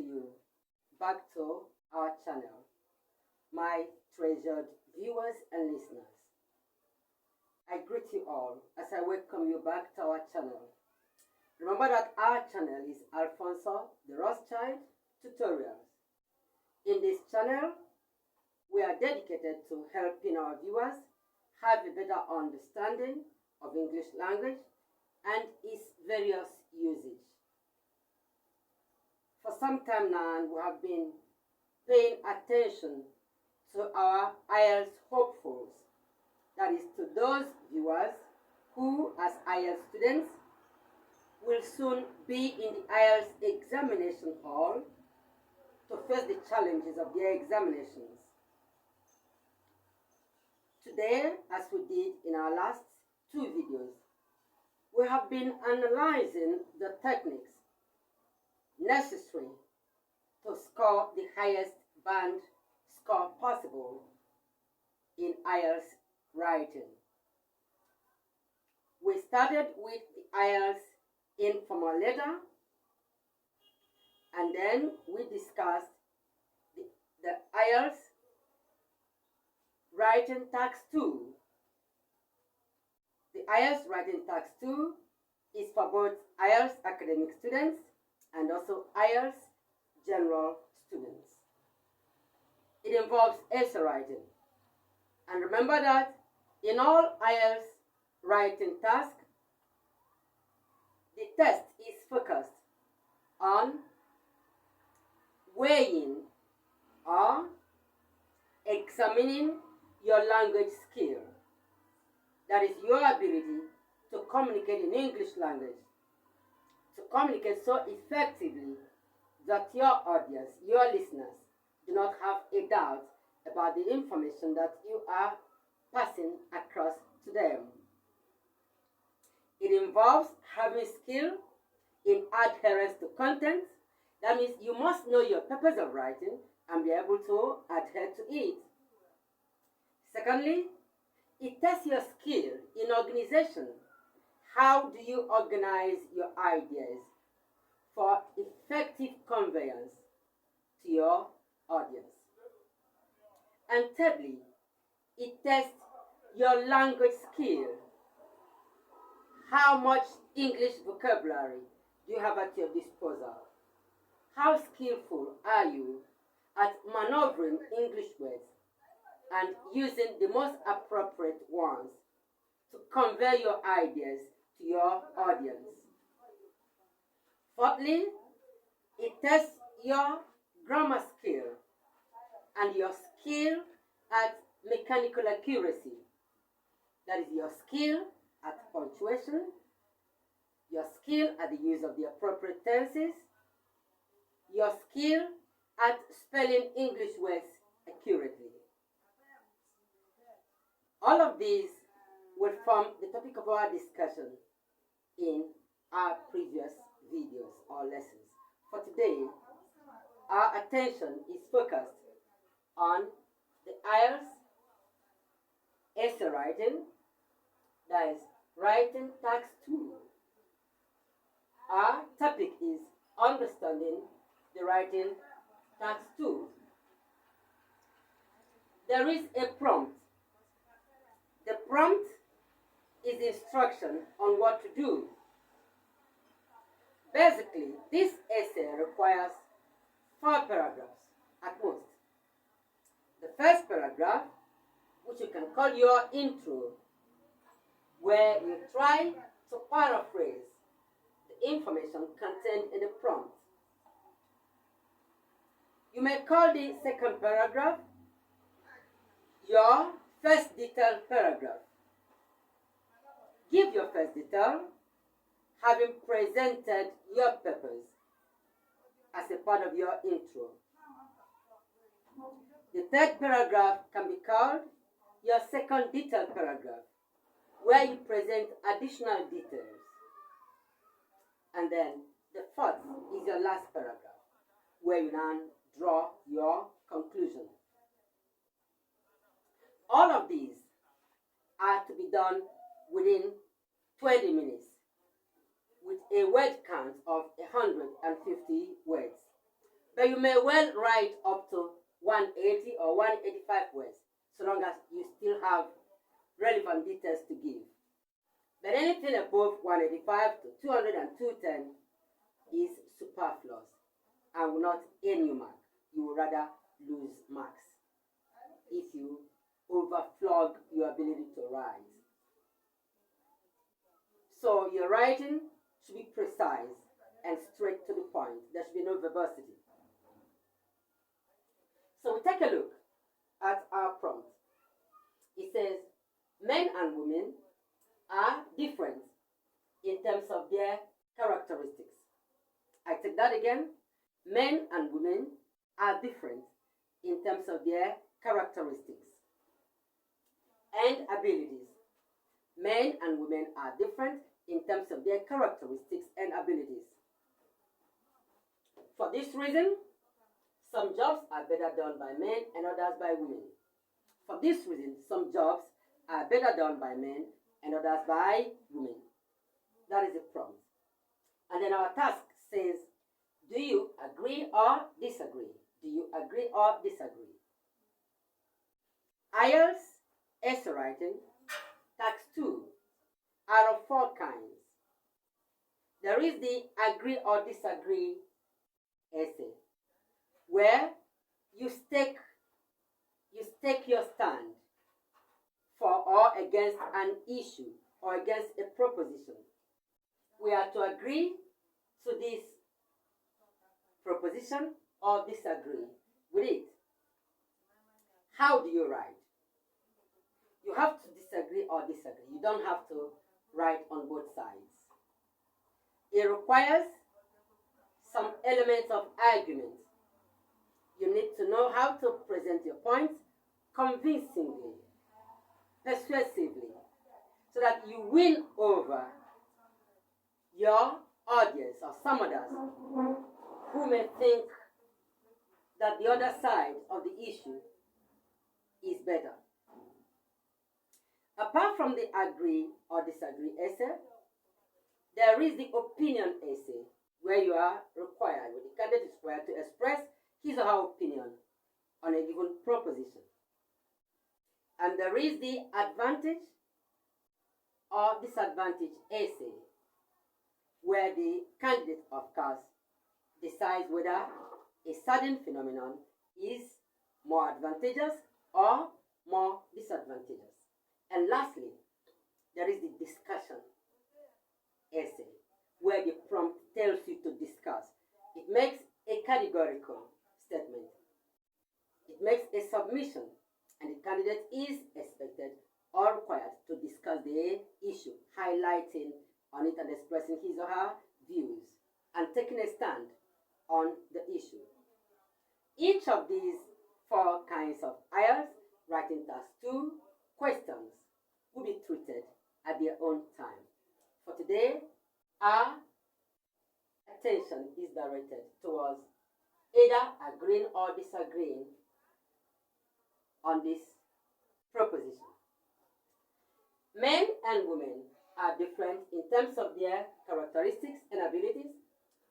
to you, back to our channel, my treasured viewers and listeners. I greet you all as I welcome you back to our channel. Remember that our channel is Alfonso the Rothschild Tutorials. In this channel, we are dedicated to helping our viewers have a better understanding of English language and its various usage. For some time now, we have been paying attention to our IELTS hopefuls, that is, to those viewers who, as IELTS students, will soon be in the IELTS examination hall to face the challenges of their examinations. Today, as we did in our last two videos, we have been analyzing the techniques necessary to score the highest band score possible in IELTS writing. We started with the IELTS informal letter, and then we discussed the IELTS Writing Task 2. The IELTS Writing Task 2 is for both IELTS Academic students and also IELTS General students. It involves essay writing. And remember that in all IELTS Writing Task, the test is focused on weighing or examining your language skill. That is your ability to communicate in English language, to communicate so effectively that your audience, your listeners, do not have a doubt about the information that you are passing across to them. It involves having skill in adherence to content. That means you must know your purpose of writing and be able to adhere to it. Secondly, it tests your skill in organization. How do you organize your ideas for effective conveyance to your audience? And thirdly, it tests your language skill. How much English vocabulary do you have at your disposal? How skillful are you at maneuvering English words and using the most appropriate ones to convey your ideas to your audience? Fourthly, it tests your grammar skill and your skill at mechanical accuracy. That is your skill at punctuation, your skill at the use of the appropriate tenses, your skill at spelling English words accurately. All of these will form the topic of our discussion in our previous videos or lessons. For today, our attention is focused on the IELTS essay writing, that is Writing Task 2. Our topic is understanding the Writing Task 2. There is a prompt. The prompt is instruction on what to do. Basically, this essay requires 4 paragraphs at most. The first paragraph, which you can call your intro, where you try to paraphrase the information contained in the prompt. You may call the second paragraph your first detailed paragraph. Give your first detail, having presented your purpose as a part of your intro. The third paragraph can be called your second detailed paragraph, where you present additional details. And then the fourth is your last paragraph, where you now draw your conclusion. All of these are to be done within 20 minutes with a word count of 150 words. But you may well write up to 180 or 185 words, so long as you still have relevant details to give. But anything above 185 to 200 and 210 is superfluous and will not earn you mark. You will rather lose marks if you overflog your ability to write. So your writing should be precise and straight to the point. There should be no verbosity. So we take a look at our prompt. It says, men and women are different in terms of their characteristics. I take that again. Men and women are different in terms of their characteristics and abilities. Men and women are different in terms of their characteristics and abilities. For this reason, some jobs are better done by men and others by women. For this reason, some jobs are better done by men and others by women. That is the prompt. And then our task says, do you agree or disagree? Do you agree or disagree? IELTS Essay Writing Task 2 are of 4 kinds. There is the agree or disagree essay, where you stake your stand for or against an issue or against a proposition. We are to agree to this proposition or disagree with it. How do you write? You have to disagree or disagree. You don't have to write on both sides. It requires some elements of argument. You need to know how to present your points convincingly, persuasively, so that you win over your audience or some others who may think that the other side of the issue is better. Apart from the agree or disagree essay, there is the opinion essay, where the candidate is required to express his or her opinion on a given proposition. And there is the advantage or disadvantage essay, where the candidate, of course, decides whether a certain phenomenon is more advantageous or more disadvantageous. And lastly, there is the discussion essay, where the prompt tells you to discuss. It makes a categorical statement. It makes a submission, and the candidate is expected or required to discuss the issue, highlighting on it and expressing his or her views and taking a stand on the issue. Each of these 4 kinds of IELTS Writing Task 2 questions will be treated at their own time. For today, our attention is directed towards either agreeing or disagreeing on this proposition. Men and women are different in terms of their characteristics and abilities.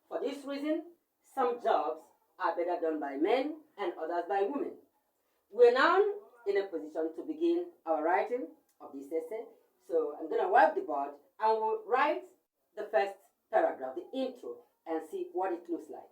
For this reason, some jobs are better done by men and others by women. We're now in a position to begin our writing of this essay. So I'm going to wipe the board and we'll write the first paragraph, the intro, and see what it looks like.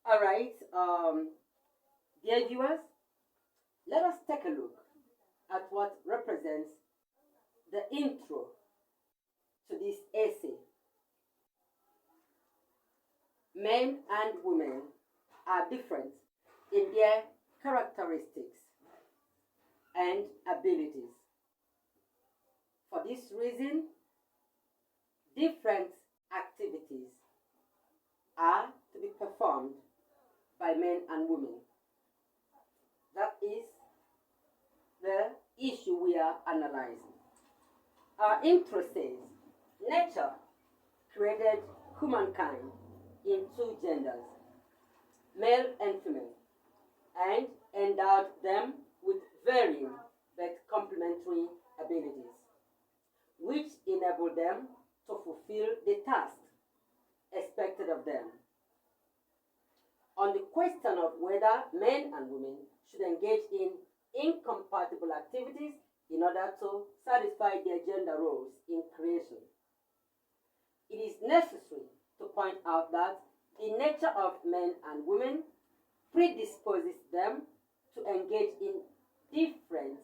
All right, dear viewers, let us take a look at what represents the intro to this essay. Men and women are different in their characteristics and abilities. For this reason, different activities are to be performed by men and women. That is the issue we are analyzing. Our intro says, nature created humankind in two genders, male and female, and endowed them with varying but complementary abilities, which enable them to fulfill the task expected of them. On the question of whether men and women should engage in incompatible activities in order to satisfy their gender roles in creation, it is necessary to point out that the nature of men and women predisposes them to engage in different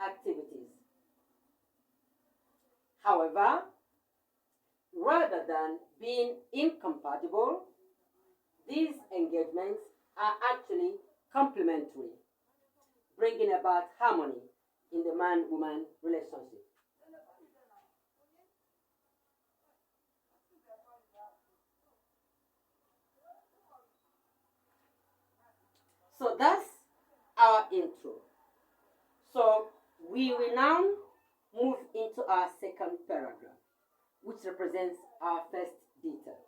activities. However, rather than being incompatible, these engagements are actually complementary, bringing about harmony in the man-woman relationship. So that's our intro. So we will now move into our second paragraph, which represents our first detail.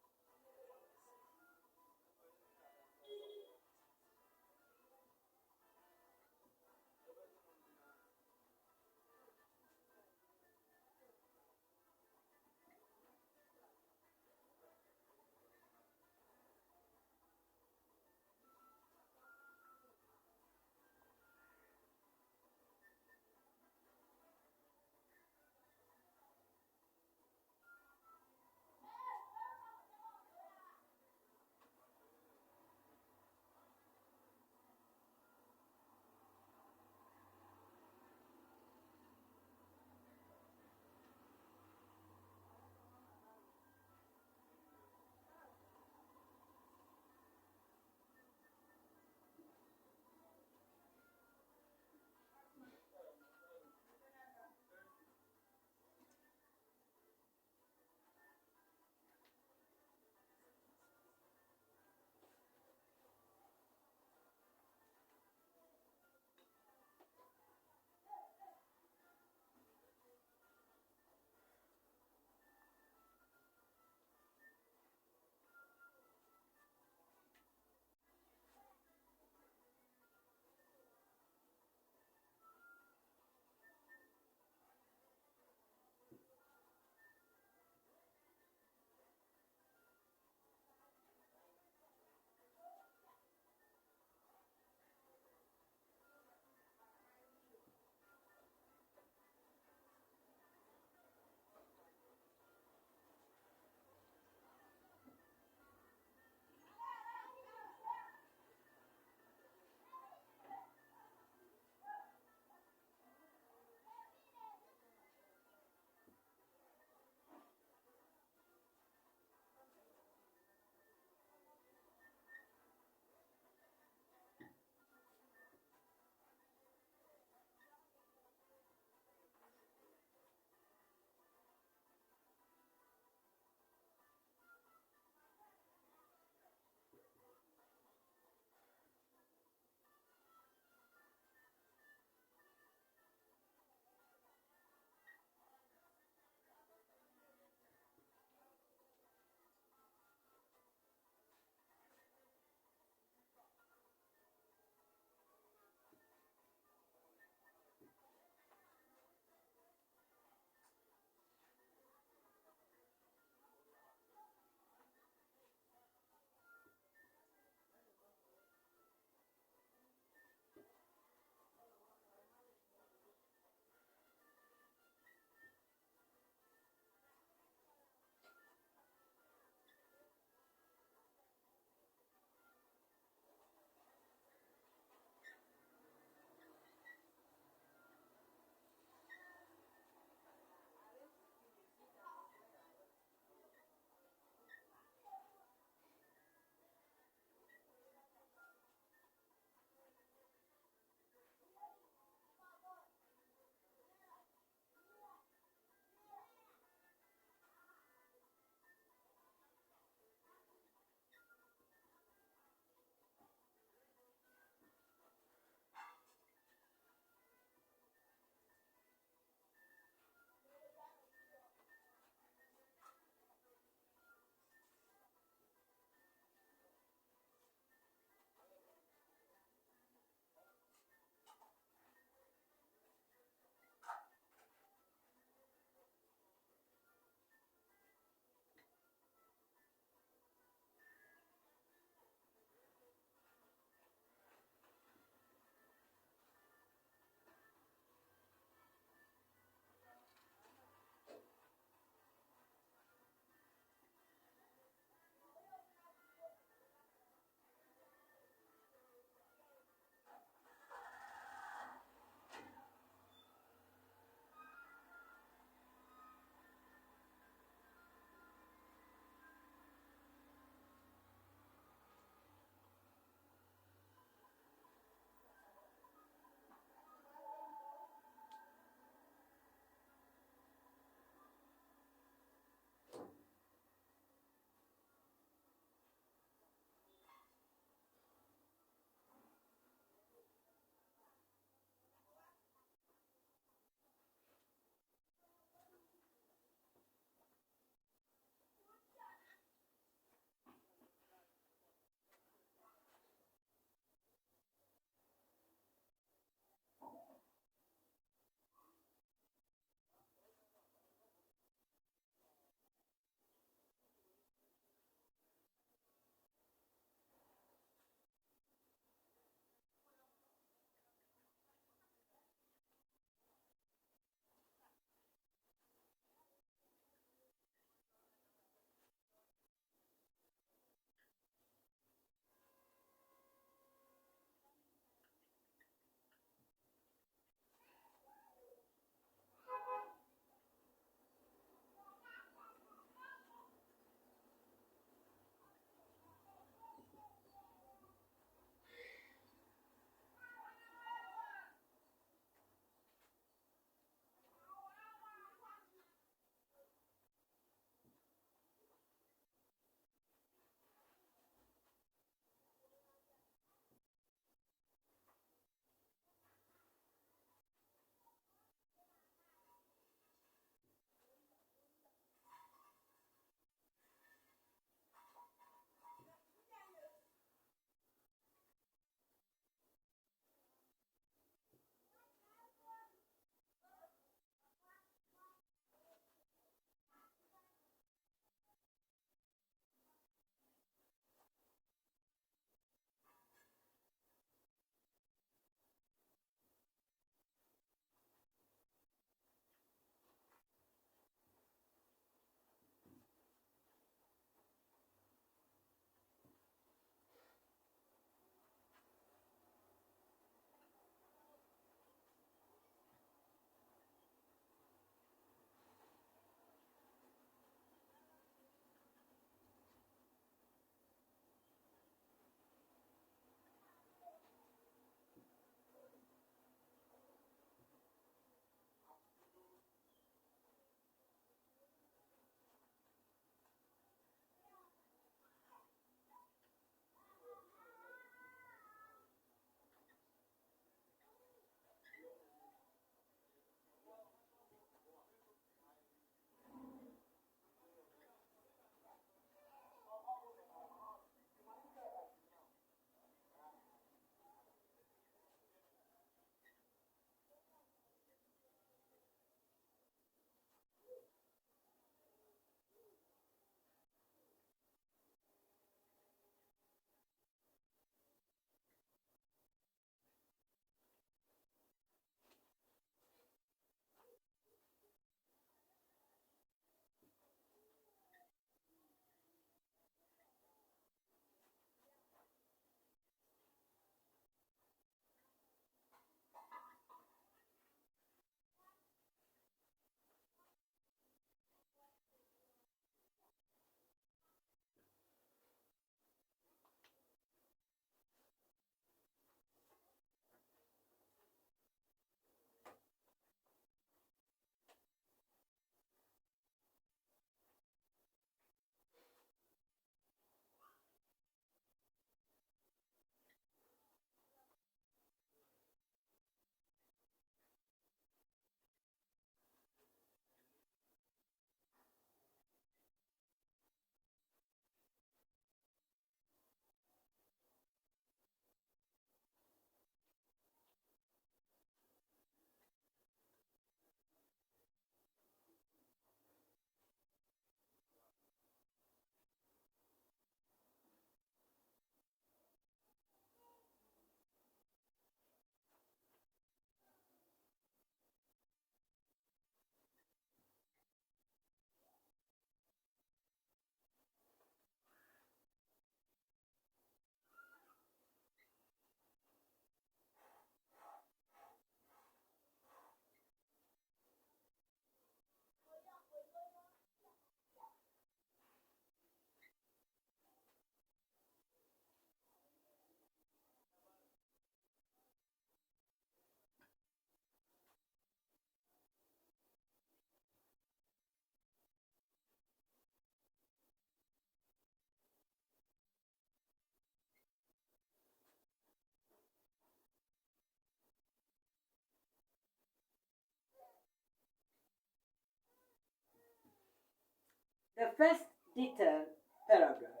The first detailed paragraph,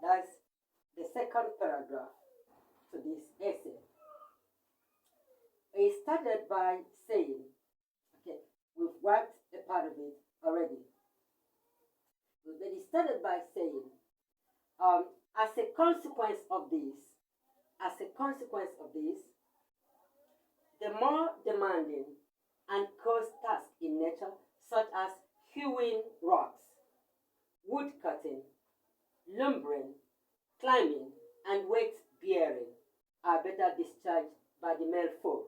that's the second paragraph to this essay, is started by saying, okay, we've worked a part of it already, but it started by saying, as a consequence of this, the more demanding and coarse tasks in nature, such as hewing rocks, wood cutting, lumbering, climbing, and weight bearing, are better discharged by the male folk.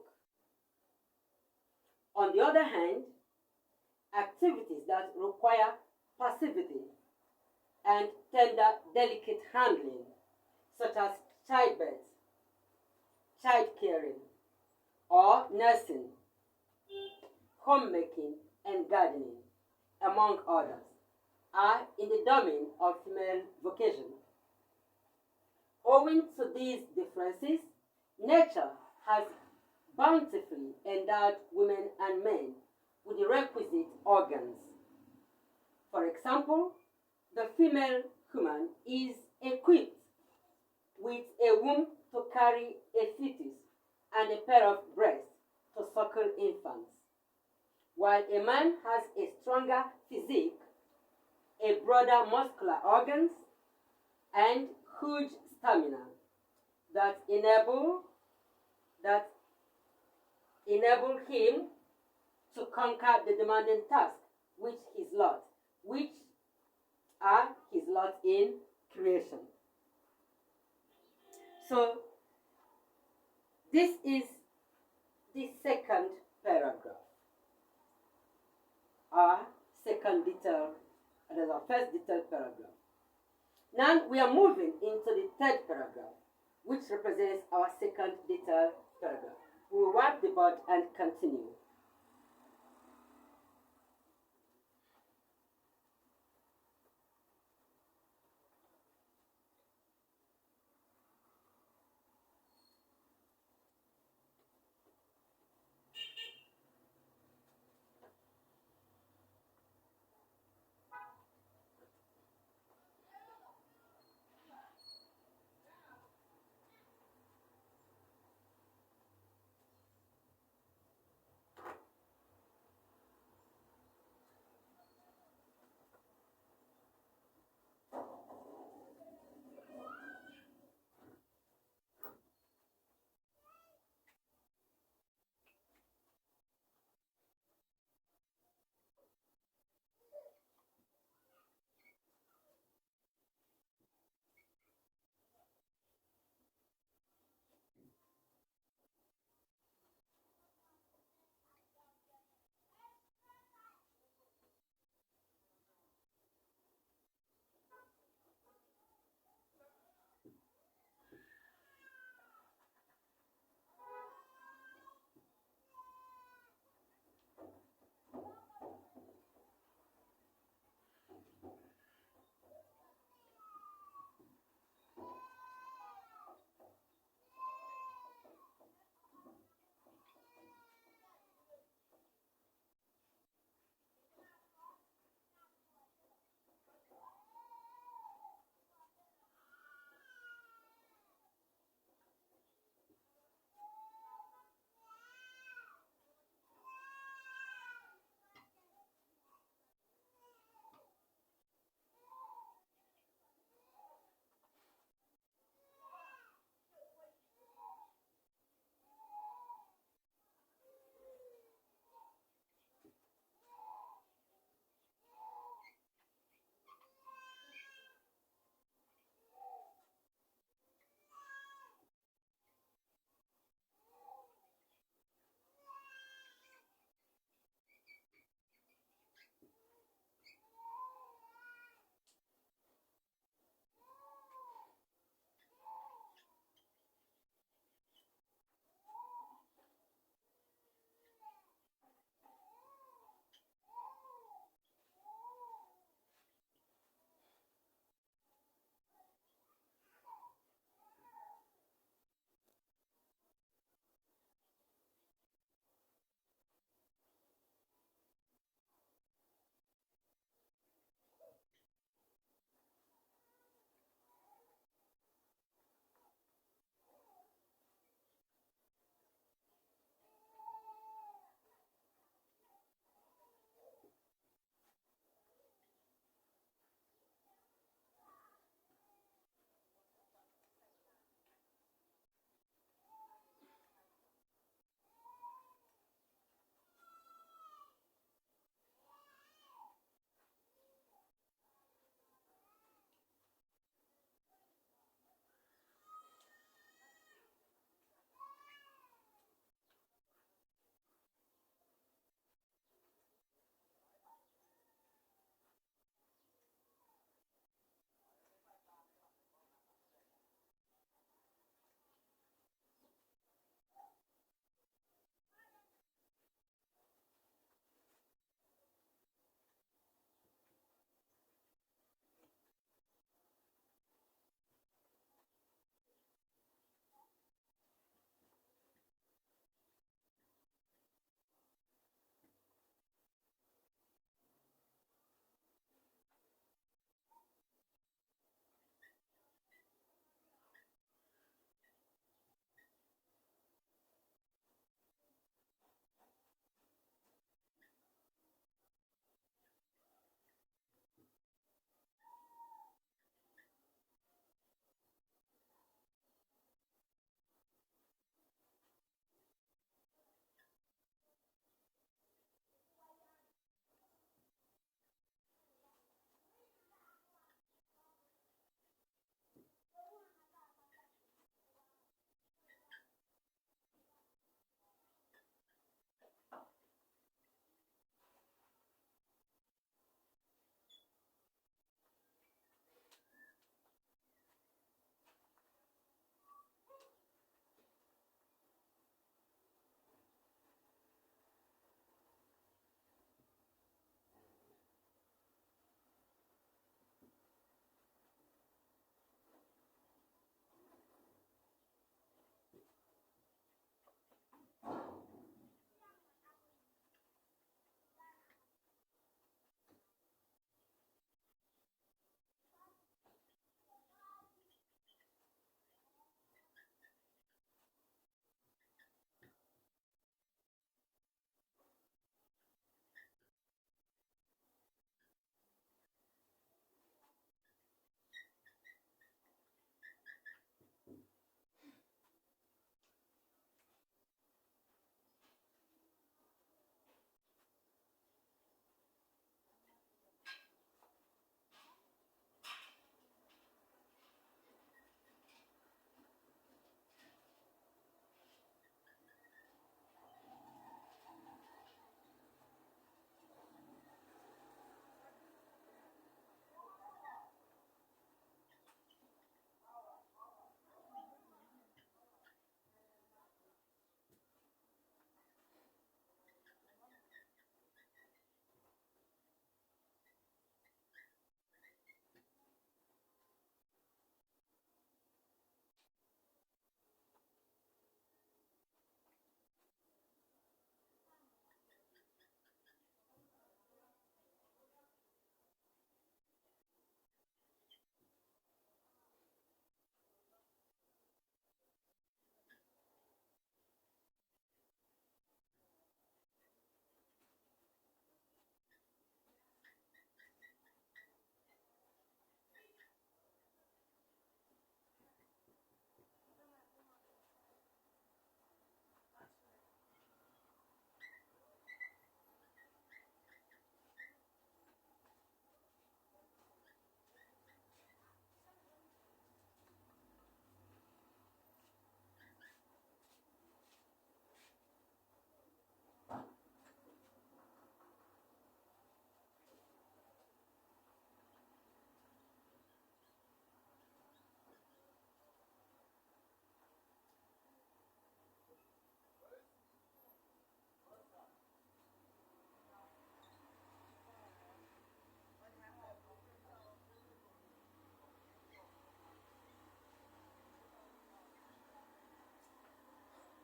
On the other hand, activities that require passivity and tender, delicate handling, such as childbirth, child caring, or nursing, homemaking, and gardening, among others, are in the domain of female vocation. Owing to these differences, nature has bountifully endowed women and men with the requisite organs. For example, the female human is equipped with a womb to carry a fetus and a pair of breasts to suckle infants, while a man has a stronger physique, a broader muscular organs, and huge stamina that enable him to conquer the demanding task which are his lot in creation. So this is the second paragraph, our second detail, and as our first detailed paragraph. Now we are moving into the third paragraph, which represents our second detailed paragraph. We will wipe the board and continue.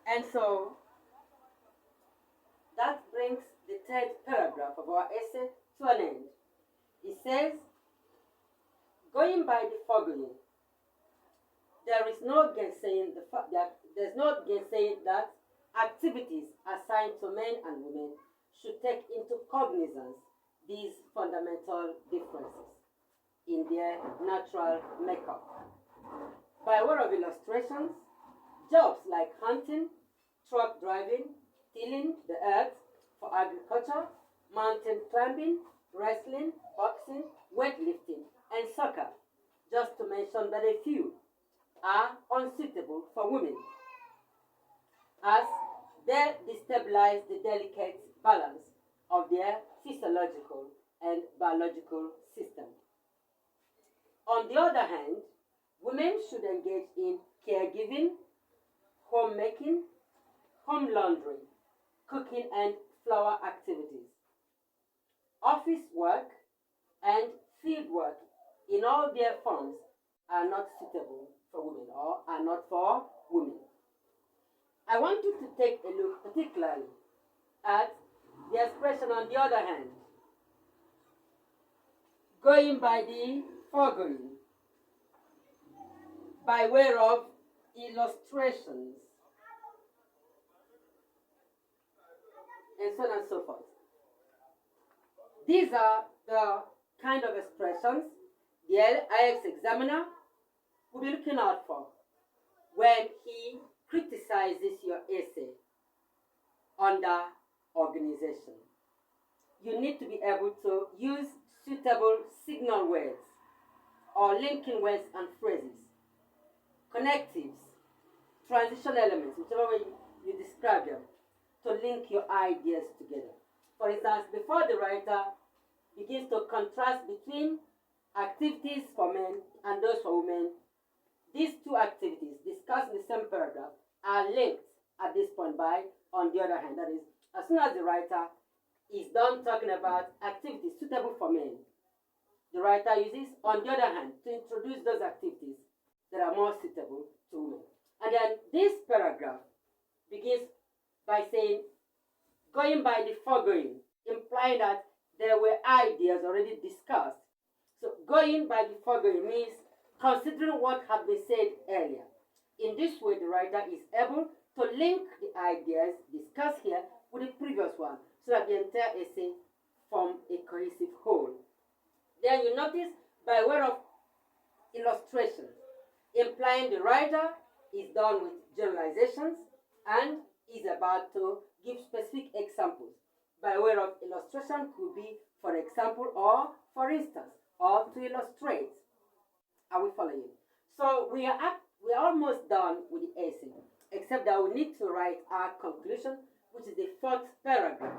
And so that brings the third paragraph of our essay to an end. It says, going by the foregoing, there is no gainsaying there's no gainsaying that activities assigned to men and women should take into cognizance these fundamental differences in their natural makeup. By way of illustrations, jobs like hunting, truck driving, tilling the earth for agriculture, mountain climbing, wrestling, boxing, weightlifting, and soccer, just to mention but a few, are unsuitable for women, as they destabilize the delicate balance of their physiological and biological system. On the other hand, women should engage in caregiving, homemaking, home laundry, cooking and flower activities, office work, and field work in all their forms are not suitable for women or are not for women. I want you to take a look particularly at the expression on the other hand, going by the foregoing, by way of illustrations, and so on and so forth. These are the kind of expressions the IELTS examiner will be looking out for when he criticizes your essay under organization. You need to be able to use suitable signal words or linking words and phrases, connectives, transition elements, whichever way you describe them, to link your ideas together. For instance, before the writer begins to contrast between activities for men and those for women, these two activities discussed in the same paragraph are linked at this point by, on the other hand, that is, as soon as the writer is done talking about activities suitable for men, the writer uses, on the other hand, to introduce those activities that are more suitable to women. And then this paragraph begins by saying, going by the foregoing, implying that there were ideas already discussed. So going by the foregoing means considering what had been said earlier. In this way, the writer is able to link the ideas discussed here with the previous one so that the entire essay forms a cohesive whole. Then you notice by way of illustration, implying the writer is done with generalizations and is about to give specific examples. By way of illustration could be for example or for instance or to illustrate. Are we following? So we are almost done with the essay, except that we need to write our conclusion, which is the fourth paragraph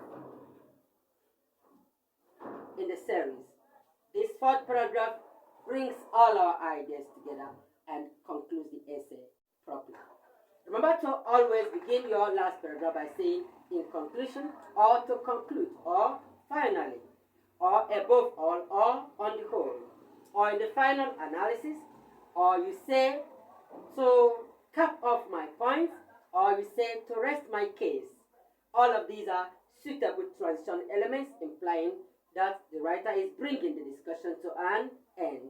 in the series. This fourth paragraph brings all our ideas together and concludes the essay properly. Remember to always begin your last paragraph by saying in conclusion or to conclude or finally or above all or on the whole or in the final analysis, or you say to cap off my points, or you say to rest my case. All of these are suitable transition elements implying that the writer is bringing the discussion to an end.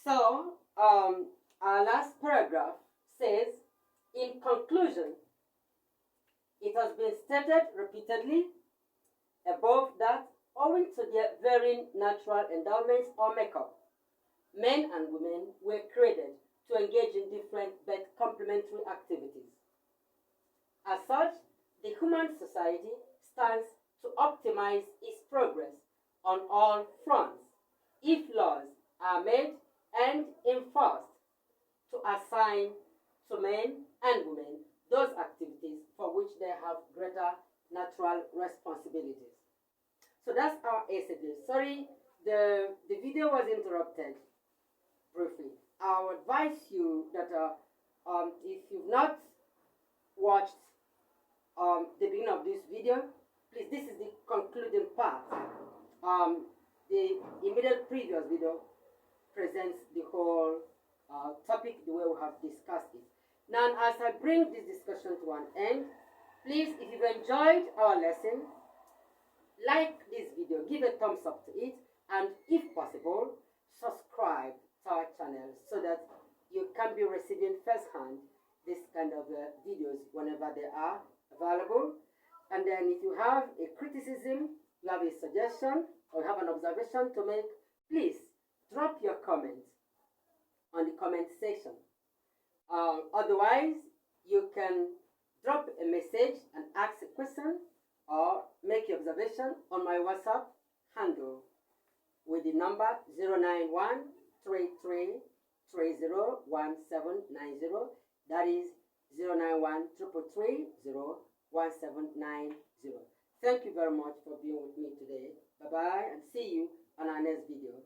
So, our last paragraph says, in conclusion, it has been stated repeatedly above that, owing to their varying natural endowments or makeup, men and women were created to engage in different but complementary activities. As such, the human society stands to optimize its progress on all fronts if laws are made and enforced to assign to men and women those activities for which they have greater natural responsibilities. So that's our essay. Sorry, the video was interrupted briefly. I would advise you that if you've not watched the beginning of this video, please, this is the concluding part. The immediate previous video presents the whole topic the way we have discussed it. Now, as I bring this discussion to an end, please, if you've enjoyed our lesson, like this video, give a thumbs up to it, and if possible, subscribe to our channel so that you can be receiving firsthand this kind of videos whenever they are available. And then if you have a criticism, you have a suggestion, or you have an observation to make, please drop your comment on the comment section. Otherwise, you can drop a message and ask a question or make your observation on my WhatsApp handle with the number 09133301790. That is 09133301790. Thank you very much for being with me today. Bye-bye, and see you on our next video.